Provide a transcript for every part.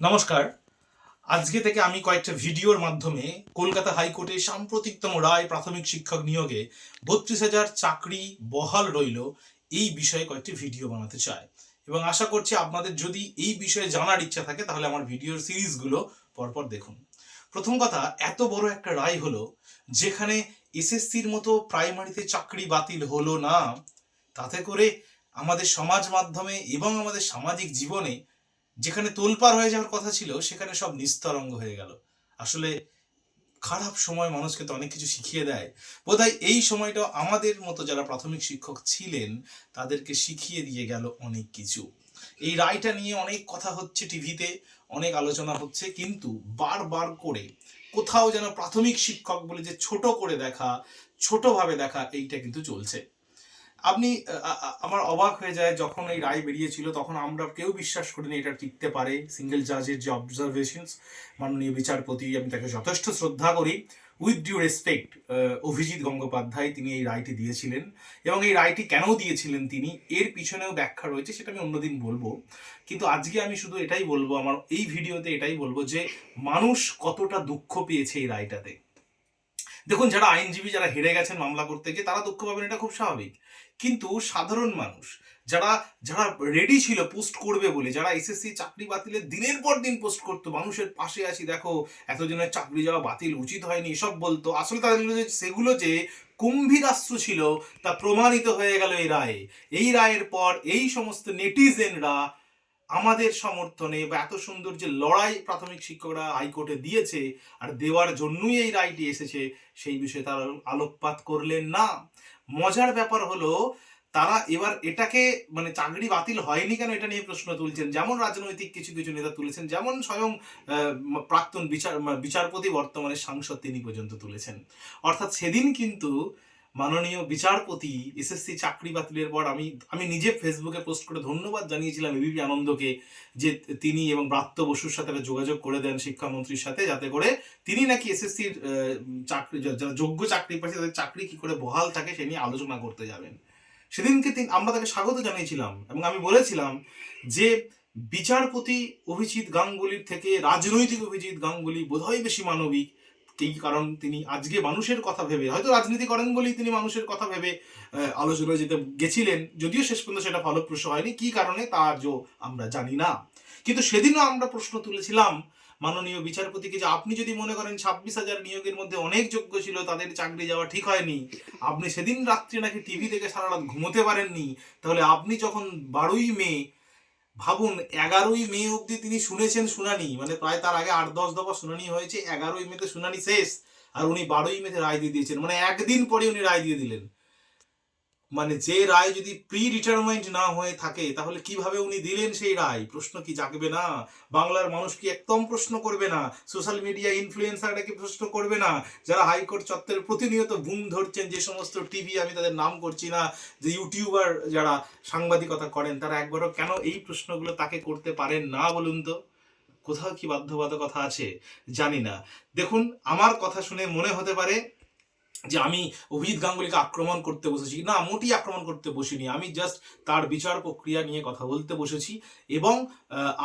নমস্কার। আজকে থেকে আমি কয়েকটা ভিডিওর মাধ্যমে কলকাতা হাইকোর্টে সাম্প্রতিকতম রায় প্রাথমিক শিক্ষক নিয়োগে ৩২,০০০ চাকরি বহাল রইল এই বিষয়ে কয়েকটি ভিডিও বানাতে চাই এবং আশা করছি আপনাদের যদি এই বিষয়ে জানার ইচ্ছা থাকে তাহলে আমার ভিডিওর সিরিজগুলো পরপর দেখুন। প্রথম কথা, এত বড় একটা রায় হলো যেখানে এসএসসির মতো প্রাইমারিতে চাকরি বাতিল হলো না, তাতে করে আমাদের সমাজ মাধ্যমে এবং আমাদের সামাজিক জীবনে যেখানে তোলপাড় হয়ে যাওয়ার কথা ছিল সেখানে সব নিস্তরঙ্গ হয়ে গেল। আসলে খারাপ সময় মানুষকে তো অনেক কিছু শিখিয়ে দেয়। বোধহয় এই সময়টা আমাদের মতো যারা প্রাথমিক শিক্ষক ছিলেন তাদেরকে শিখিয়ে দিয়ে গেল অনেক কিছু। এই রায়টা নিয়ে অনেক কথা হচ্ছে টিভিতে, অনেক আলোচনা হচ্ছে, কিন্তু বারবার করে কোথাও যেন প্রাথমিক শিক্ষক বলে যে ছোট করে দেখা, ছোটভাবে দেখা, এইটা কিন্তু চলছে। আপনি আমার অবাক হয়ে যায় যখন এই রায় বেরিয়েছিল, তখন আমরা কেউ বিশ্বাস করিনি এটা টিকতে পারে। সিঙ্গেল জাজের যে অবজারভেশনস, মাননীয় বিচারপতি, আমি তাকে যথেষ্ট শ্রদ্ধা করি, with due respect, Abhijit Gangopadhyay তিনি এই রায়টি দিয়েছিলেন এবং এই রায়টি কেন দিয়েছিলেন তিনি, এর পিছনেও ব্যাখ্যা রয়েছে, সেটা আমি অন্যদিন বলবো। কিন্তু আজকে আমি শুধু এটাই বলবো, আমার এই ভিডিওতে এটাই বলবো যে মানুষ কতটা দুঃখ পেয়েছে এই রায়টাতে। দেখুন, যারা আইনজীবী, যারা হেরে গেছেন মামলা করতে গিয়ে, তারা দুঃখ পাবেন, এটা খুব স্বাভাবিক। কিন্তু সাধারণ মানুষ যারা যারা রেডি ছিল পোস্ট করবে বলে, যারা এসএসসি চাকরি বাতিলের দিনের পর দিন পোস্ট করতো, মানুষের পাশে আছি, দেখো এতজনের চাকরি যাওয়া বাতিল উচিত হয়নি, এসব বলতো, আসলে তাদের সেগুলো যে কুম্ভীরাস্ত্র ছিল তা প্রমাণিত হয়ে গেল এই রায়ে। এই রায়ের পর এই সমস্ত নেটিজেনরা আমাদের সমর্থনে বা এত সুন্দর যে লড়াই প্রাথমিক শিক্ষকরা হাইকোর্টে দিয়েছে আর দেওয়ার জন্যই এই রায়টি এসেছে, সেই বিষয়ে তারা আলোকপাত করলেন না। মজার ব্যাপার হলো, তারা এবার এটাকে মানে চাকরি বাতিল হয়নি কেন এটা নিয়ে প্রশ্ন তুলছেন, যেমন রাজনৈতিক কিছু কিছু নেতা তুলেছেন, যেমন স্বয়ং প্রাক্তন বিচারপতি বর্তমানে সাংসদ তিনি পর্যন্ত তুলেছেন। অর্থাৎ সেদিন কিন্তু মাননীয় বিচারপতি এসএসসি চাকরি বাতিলের পর আমি আমি নিজে ফেসবুকে পোস্ট করে ধন্যবাদ জানিয়েছিলাম এবিপি আনন্দকে, যে তিনি এবং ব্রাত্য বসুর সাথে যোগাযোগ করে দেন শিক্ষামন্ত্রীর সাথে, যাতে করে তিনি নাকি এসএসসির চাকরি, যারা যোগ্য চাকরি পাচ্ছে তাদের চাকরি কি করে বহাল থাকে সে নিয়ে আলোচনা করতে যাবেন। সেদিনকে আমরা তাকে স্বাগত জানিয়েছিলাম এবং আমি বলেছিলাম যে বিচারপতি অভিজিৎ গাঙ্গুলির থেকে রাজনৈতিক অভিজিৎ গাঙ্গুলি বোধহয় বেশি মানবিক। এই কারণ তিনি আজকে মানুষের কথা ভেবে, হয়তো রাজনীতি করেন বলেই তিনি মানুষের কথা ভেবে আলোচনায় যেতে গেছিলেন, যদিও শেষ পর্যন্ত সেটা ফলপ্রসূ হয়নি, কি কারণে তা আজও আমরা জানি না। কিন্তু সেদিনও আমরা প্রশ্ন তুলেছিলাম মাননীয় বিচারপতিকে যে আপনি যদি মনে করেন 26,000 নিয়োগের মধ্যে অনেক যোগ্য ছিল, তাদের চাকরি যাওয়া ঠিক হয়নি, আপনি সেদিন রাত্রে নাকি টিভি দেখে সারা রাত ঘুমোতে পারেননি, তাহলে আপনি যখন 12ই মে, ভাবুন 11ই মে অবধি তিনি শুনেছেন শুনানি, মানে প্রায় তার আগে 8-10 দফা শুনানি হয়েছে, 11ই মেতে শুনানি শেষ, আর উনি 12ই মেতে রায় দিয়ে দিয়েছেন, মানে একদিন পরে উনি রায় দিয়ে দিলেন। মানে যে রায় যদি প্রি ডিটারমাইন্ড না হয়ে থাকে তাহলে কিভাবে উনি দিলেন সেই রায়? প্রশ্ন কি জাগবে না? বাংলার মানুষ কি একদম প্রশ্ন করবে না? সোশ্যাল মিডিয়া ইনফ্লুয়েন্সাররা কি প্রশ্ন করবে না? যারা হাইকোর্ট চত্বরে প্রতিনিয়ত বুম ধরছেন, যে সমস্ত টিভি, আমি তাদের নাম করছি না, যে ইউটিউবার যারা সাংবাদিকতা করেন, তারা একবারও কেন এই প্রশ্নগুলো তাকে করতে পারেন না বলুন তো? কোথাও কি বাধ্যবাধকতা আছে? জানি না। দেখুন, আমার কথা শুনে মনে হতে পারে যে আমি অভিজিৎ গাঙ্গুলিকে আক্রমণ করতে বসেছি, না, মোটেই আক্রমণ করতে বসিনি, আমি জাস্ট তার বিচার প্রক্রিয়া নিয়ে কথা বলতে বসেছি। এবং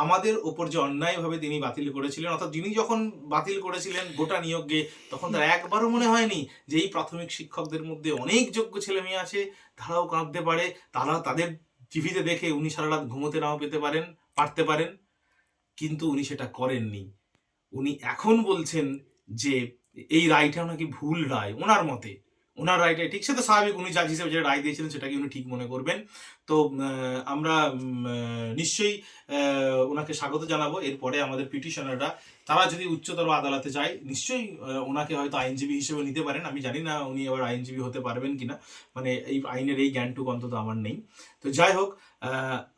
আমাদের ওপর যে অন্যায়ভাবে তিনি বাতিল করেছিলেন, অর্থাৎ যিনি যখন বাতিল করেছিলেন গোটা নিয়োগে, তখন তার একবারও মনে হয়নি যে এই প্রাথমিক শিক্ষকদের মধ্যে অনেক যোগ্য ছেলে মেয়ে আছে, তারাও কাঁদতে পারে, তারা তাদের টিভিতে দেখে উনি সারা রাত ঘুমোতে নাও পারতে পারেন। কিন্তু উনি সেটা করেননি। উনি এখন বলছেন যে এই রায়টা নাকি ভুল রায় ওনার মতে, ওনার রায়টাই ঠিক, সে তো স্বাভাবিক, উনি জাজ হিসেবে যে রায় দিয়েছিলেন সেটাকে উনি ঠিক মনে করবেন। তো আমরা নিশ্চয়ই ওনাকে স্বাগত জানাবো। এরপরে আমাদের পিটিশনাররা, তারা যদি উচ্চতর আদালতে যায়, নিশ্চয়ই ওনাকে হয়তো আইনজীবী হিসেবে নিতে পারেন, আমি জানি না উনি আবার আইনজীবী হতে পারবেন কিনা, মানে এই আইনের এই জ্ঞানটুকু অন্তত আমার নেই। তো যাই হোক,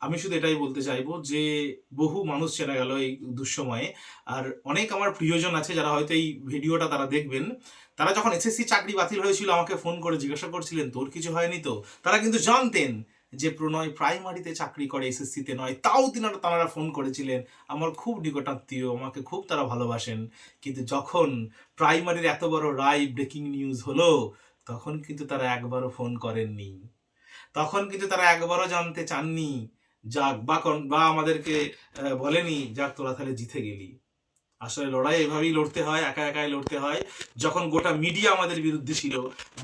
আমি শুধু এটাই বলতে চাইবো যে বহু মানুষ চেনা গেল এই দুঃসময়ে। আর অনেক আমার প্রিয়জন আছে যারা হয়তো এই ভিডিওটা তারা দেখবেন, তারা যখন এসএসসি চাকরি বাতিল হয়েছিল আমাকে ফোন করে জিজ্ঞাসা করছিলেন তোর কিছু হয়নি তো? তারা কিন্তু জানতেন যে প্রণয় প্রাইমারিতে চাকরি করে, এসএসসিতে নয়, তাও তারা ফোন করেছিলেন। আমার খুব নিকটাত্মীয়, আমাকে খুব তারা ভালোবাসেন। কিন্তু যখন প্রাইমারির এত বড় রায় ব্রেকিং নিউজ হলো, তখন কিন্তু তারা একবারও ফোন করেননি, তখন কিন্তু তারা একবারও জানতে চাননি যাক বা আমাদেরকে বলেনি যাক তোরা তাহলে জিতে গেলি। আসলে লড়াই এভাবেই লড়তে হয়, একা একাই লড়তে হয়। যখন গোটা মিডিয়া আমাদের বিরুদ্ধে ছিল,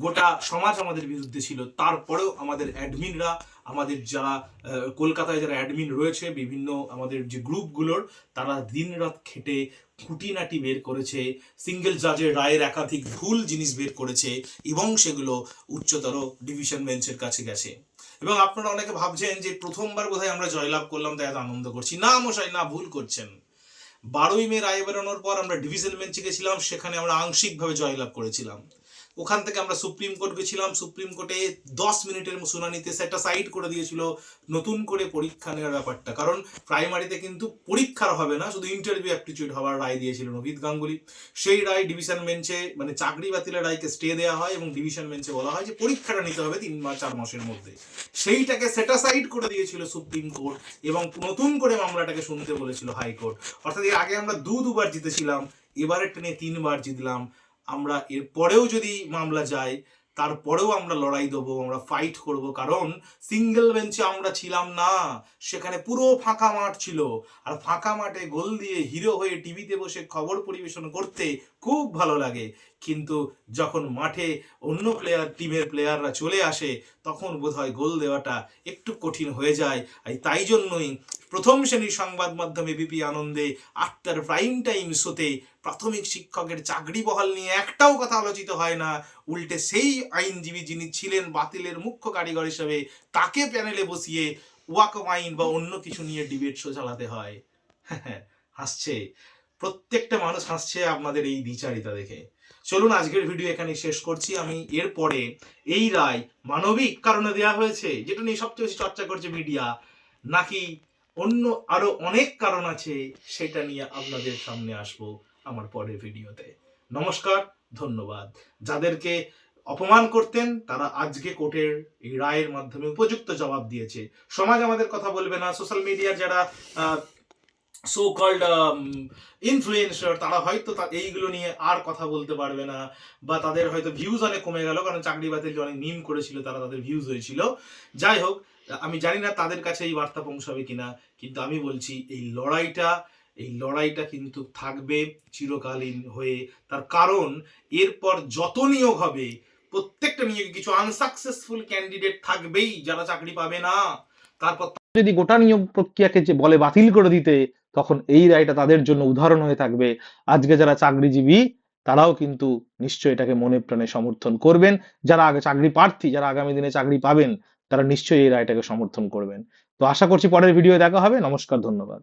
গোটা সমাজ আমাদের বিরুদ্ধে ছিল, তারপরেও আমাদের অ্যাডমিনরা, আমাদের যারা কলকাতায় যারা অ্যাডমিন রয়েছে বিভিন্ন আমাদের যে গ্রুপগুলোর, তারা দিনরাত খেটে খুঁটিনাটি বের করেছে, সিঙ্গেল জাজের রায়ের একাধিক ভুল জিনিস বের করেছে এবং সেগুলো উচ্চতর ডিভিশন বেঞ্চের কাছে গেছে। এবং আপনারা অনেকে ভাবছেন যে প্রথমবার বোধহয় আমরা জয়লাভ করলাম তাই এত আনন্দ করছি। না মশাই, না, ভুল করছেন। 12ই মে রায় বেরোনোর পর আমরা ডিভিশন বেঞ্চে গেছিলাম, সেখানে আমরা আংশিকভাবে জয়লাভ করেছিলাম। ওখান থেকে আমরা সুপ্রিম কোর্ট গেছিলাম, সুপ্রিম কোর্টে 10 মিনিটের শুনানিতে সেটা সাইড করে দিয়েছিল নতুন করে পরীক্ষা নেওয়ার ব্যাপারটা। কারণ প্রাইমারিতে কিন্তু পরীক্ষার হবে না, শুধু ইন্টারভিউ অ্যাপটিটিউড হওয়ার রায় দিয়েছিল নবীদ গাঙ্গুলি। সেই রায় ডিভিশন বেঞ্চে, মানে চাকরি বাতিলের রায়কে স্টে দেওয়া হয় এবং ডিভিশন বেঞ্চে বলা হয় যে পরীক্ষাটা নিতে হবে 3 বা 4 মাসের মধ্যে। সেইটাকে সেটা সাইড করে দিয়েছিল সুপ্রিম কোর্ট এবং নতুন করে মামলাটাকে শুনতে বলেছিল হাইকোর্ট। অর্থাৎ এর আগে আমরা দুবার জিতেছিলাম, এবারে টেনে 3বার জিতলাম। আমরা এর পরেও যদি মামলা যায়, তারপরেও আমরা লড়াই দেবো, আমরা ফাইট করব। কারণ সিঙ্গেল বেঞ্চে আমরা ছিলাম না, সেখানে পুরো ফাঁকা মাঠ ছিল। আর ফাঁকা মাঠে গোল দিয়ে হিরো হয়ে টিভিতে বসে খবর পরিবেশন করতে খুব ভালো লাগে, কিন্তু যখন মাঠে অন্য টিমের প্লেয়াররা চলে আসে, তখন বোধহয় গোল দেওয়াটা একটু কঠিন হয়ে যায়। তাই জন্যই প্রথম শ্রেণীর সংবাদ মাধ্যম এবিপি আনন্দে 8টার প্রাইম টাইম শোতে প্রাথমিক শিক্ষকের চাকরি বহাল নিয়ে একটাও কথা আলোচিত হয় না। উল্টে সেই আইনজীবী যিনি ছিলেন বাতিলের মুখ্য কারিগর হিসেবে, তাকে প্যানেলে বসিয়ে ওয়াকফ আইন বা অন্য কিছু নিয়ে ডিবেট শো চালাতে হয়। হাসছে, প্রত্যেকটা মানুষ হাসছে আপনাদের এই দ্বিচারিতা দেখে। চলুন আজকের ভিডিও এখানে শেষ করছি। আমি এরপরে এই রায় মানবিক কারণে দেওয়া হয়েছে, যেটা নিয়ে সবচেয়ে বেশি চর্চা করছে মিডিয়া, নাকি অন্য আরো অনেক কারণ আছে, সেটা নিয়ে আপনাদের সামনে আসবো আমার পরের ভিডিওতে। নমস্কার, ধন্যবাদ। যাদেরকে অপমান করতেন তারা আজকে কোর্টের এই রায়ের মাধ্যমে উপযুক্ত জবাব দিয়েছে। সমাজ আমাদের কথা বলবে না, সোশ্যাল মিডিয়ার যারা সো কল্ড ইনফ্লুয়েন্সার, তারা হয়তো এইগুলো নিয়ে আর কথা বলতে পারবে না, বা তাদের হয়তো ভিউজ অনেক কমে গেল, কারণ চাকরি বাতিল অনেক মিম করেছিল তারা, তাদের ভিউজ হয়েছিল। যাই হোক, আমি জানি না তাদের কাছে এই বার্তা পৌঁছাবে কিনা, কিন্তু আমি বলছি এই লড়াইটা কিন্তু থাকবে চিরকালীন হয়ে। তার কারণ এরপর যত নিয়োগ হবে, প্রত্যেকটা নিয়োগে কিছু আনসাকসেসফুল ক্যান্ডিডেট থাকবেই যারা চাকরি পাবে না। তারপর যদি গোটা নিয়োগ প্রক্রিয়াকে যে বলে বাতিল করে দিতে, তখন এই রায়টা তাদের জন্য উদাহরণ হয়ে থাকবে। আজকে যারা চাকরিজীবী, তারাও কিন্তু নিশ্চয়ই এটাকে মনে প্রাণে সমর্থন করবেন। যারা আগে চাকরি প্রার্থী, যারা আগামী দিনে চাকরি পাবেন, তারা নিশ্চয়ই এই রায়টাকে সমর্থন করবেন। তো আশা করছি পরের ভিডিও দেখা হবে। নমস্কার, ধন্যবাদ।